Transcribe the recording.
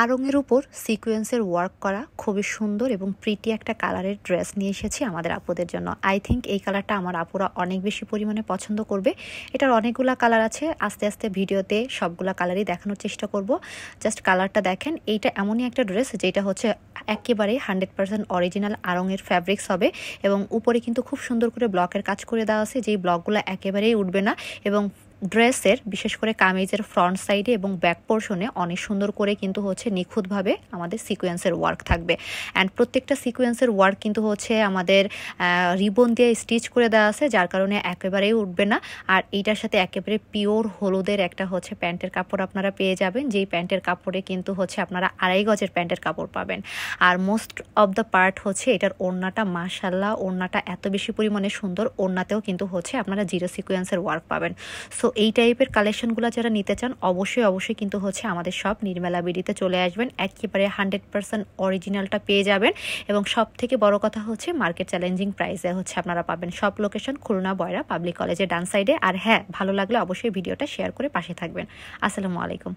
আড়ং-এর উপর সিকোয়েন্সের ওয়ার্ক করা খুবই সুন্দর এবং প্রিটি একটা কালারের ড্রেস নিয়ে এসেছি আমাদের আপুদের জন্য। আই থিঙ্ক এই কালারটা আমার আপুরা অনেক বেশি পরিমাণে পছন্দ করবে। এটার অনেকগুলা কালার আছে, আস্তে আস্তে ভিডিওতে সবগুলা কালারই দেখানোর চেষ্টা করব। জাস্ট কালারটা দেখেন, এইটা এমনই একটা ড্রেস যেটা হচ্ছে একেবারেই 100% অরিজিনাল আড়ং-এর ফ্যাব্রিক্স হবে এবং উপরে কিন্তু খুব সুন্দর করে ব্লকের কাজ করে দেওয়া আছে, যেই ব্লকগুলো একেবারেই উঠবে না এবং ড্রেসের বিশেষ করে কামিজের ফ্রন্ট সাইডে এবং ব্যাক পোর্শনে অনেক সুন্দর করে কিন্তু হচ্ছে নিখুঁতভাবে আমাদের সিকোয়েন্সের ওয়ার্ক থাকবে। অ্যান্ড প্রত্যেকটা সিকোয়েন্সের ওয়ার্ক কিন্তু হচ্ছে আমাদের রিবন দিয়ে স্টিচ করে দেওয়া আছে, যার কারণে একেবারেই উঠবে না। আর এইটার সাথে একেবারে পিওর হলুদের একটা হচ্ছে প্যান্টের কাপড় আপনারা পেয়ে যাবেন, যেই প্যান্টের কাপড়ে কিন্তু হচ্ছে আপনারা 2.5 গজের প্যান্টের কাপড় পাবেন। আর মোস্ট অফ দ্য পার্ট হচ্ছে এটার ওড়নাটা, মাশাল্লাহ ওড়নাটা এত বেশি পরিমাণে সুন্দর। ওড়নাতেও কিন্তু হচ্ছে আপনারা জিরো সিকোয়েন্সের ওয়ার্ক পাবেন। সো এই টাইপের কালেকশনগুলো যারা নিতে চান অবশ্যই কিন্তু হচ্ছে আমাদের সব নির্মলা বিডিতে চলে আসবেন। একেবারে 100% অরিজিনালটা পেয়ে যাবেন এবং সব থেকে বড় কথা হচ্ছে মার্কেট চ্যালেঞ্জিং প্রাইসে হচ্ছে আপনারা পাবেন। সব লোকেশন খুলনা বয়রা পাবলিক কলেজের ডান সাইডে। আর হ্যাঁ, ভালো লাগলে অবশ্যই ভিডিওটা শেয়ার করে পাশে থাকবেন। আসসালামু আলাইকুম।